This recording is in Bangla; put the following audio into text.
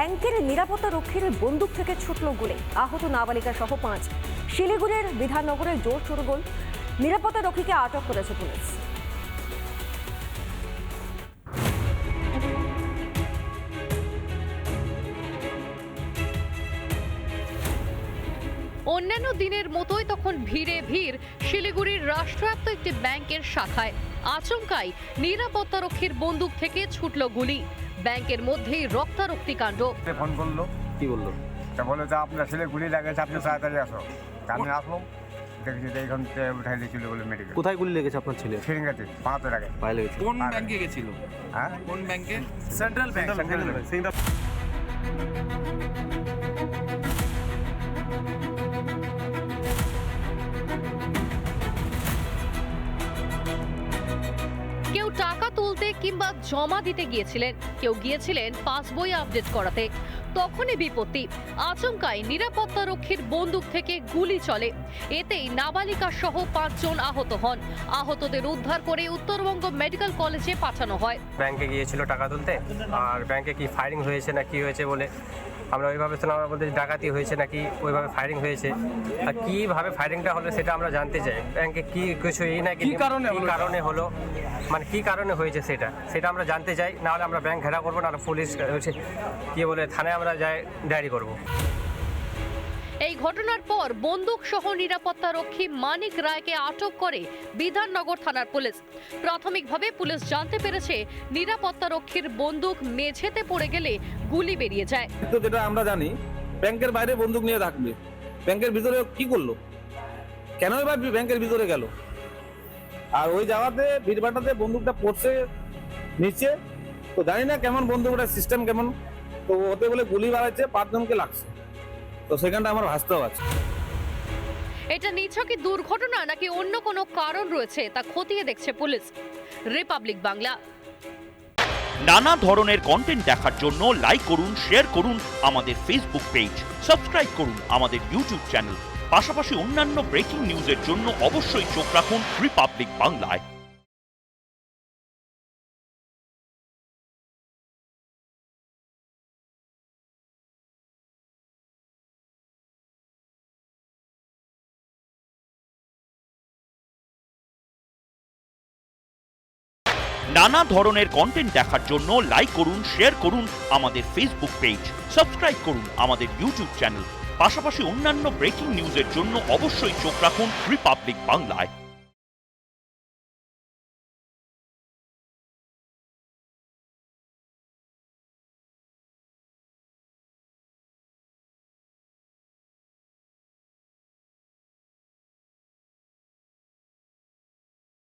ব্যাংকের নিরাপত্তা রক্ষীর বন্দুক থেকে ছুটল গুলি, আহত নাবালিকা সহ 5। শিলিগুড়ির বিধাননগরের জোর শোরগোল, নিরাপত্তা রক্ষীকে আটক করেছে পুলিশ। অন্যান্য দিনের মতোই তখন ভিড়ে ভিড় শিলিগুড়ির রাষ্ট্রায়ত্ত একটি ব্যাংকের শাখায়। আচমকাই নিরাপত্তারক্ষীর বন্দুক থেকে ছুটল গুলি, ব্যাংকের মধ্যেই রক্তারক্তি কাণ্ড। ফোন করলো, কি বললো? বলে যে আপনার ছেলে গুলি লাগেছে, আপনি তাড়াতাড়ি আসো। আমি আসলাম, দেখছি যে এইখান থেকে উঠাই দিয়েছিল বলে মেডিকেল। কোথায় গুলি লেগেছে আপনার ছেলে? ফিরিঙ্গাতে, পাতে লাগে। পায়ে লেগেছে। কোন ব্যাংকে গেছিল? হ্যাঁ, কোন ব্যাংকে? Central bank. কেউ টাকা তুলতে কিংবা জমা দিতে গিয়েছিলেন, কেউ গিয়েছিলেন পাসবই আপডেট করাতে। তখনই বিপত্তি, আচমকাই নিরাপত্তারক্ষীর বন্দুক থেকে গুলি চলে। এতেই নাবালিকা সহ 5 জন আহত হন। আহতদের উদ্ধার করে উত্তরবঙ্গ মেডিকেল কলেজে পাঠানো হয়। ব্যাংকে গিয়েছিল টাকা তুলতে, আর ব্যাংকে কি ফায়ারিং হয়েছে না কি হয়েছে বলে আমরা ওইভাবে শুনলাম। আমরা বলতে ডাকাতি হয়েছে নাকি ওইভাবে ফায়ারিং হয়েছে, আর কীভাবে ফায়ারিংটা হলো সেটা আমরা জানতে চাই। ব্যাংকে কি কিছু নাকি কি কারণে হলো, মানে কি কারণে হয়েছে সেটা আমরা জানতে চাই। নাহলে আমরা ব্যাংক ঘেরা করবো, নাহলে পুলিশ কি বলে থানায় আমরা যাই ডায়েরি করবো। এই ঘটনার পর বন্দুক সহ নিরাপত্তারক্ষী মানিক রায়কে আটক করে বিধাননগর থানার পুলিশ। প্রাথমিকভাবে পুলিশ জানতে পেরেছে নিরাপত্তারক্ষীর বন্দুক মেঝেতে পড়ে গেলে গুলি বেরিয়ে যায়। তো যেটা আমরা জানি, ব্যাংকের বাইরে বন্দুক নিয়ে থাকবে, ব্যাংকের ভিতরে কি করলো, কেন এবার ব্যাংকের ভিতরে গেল? আর ওই যাওয়াতে ভিড়ভাটাতে বন্দুকটা পড়ছে নিচে, তো জানি না কেমন বন্দুকটার সিস্টেম কেমন, তো ওতে বলে গুলি বাড়াচ্ছে, 5 জনকে লাগছে। তো সেখানটা আমার ভাসতেও আছে। এটা নিছকই দুর্ঘটনা নাকি অন্য কোনো কারণ রয়েছে তা খতিয়ে দেখছে পুলিশ। রিপাবলিক বাংলা। নানা ধরনের কন্টেন্ট দেখার জন্য লাইক করুন, শেয়ার করুন আমাদের ফেসবুক পেজ, সাবস্ক্রাইব করুন আমাদের ইউটিউব চ্যানেল। পাশাপাশি অন্যান্য ব্রেকিং নিউজের জন্য অবশ্যই চোখ রাখুন রিপাবলিক বাংলায়। নানা ধরনের কন্টেন্ট দেখার জন্য লাইক করুন, শেয়ার করুন আমাদের ফেসবুক পেজ, সাবস্ক্রাইব করুন আমাদের ইউটিউব চ্যানেল। পাশাপাশি অন্যান্য ব্রেকিং নিউজের জন্য অবশ্যই চোখ রাখুন রিপাবলিক বাংলায়।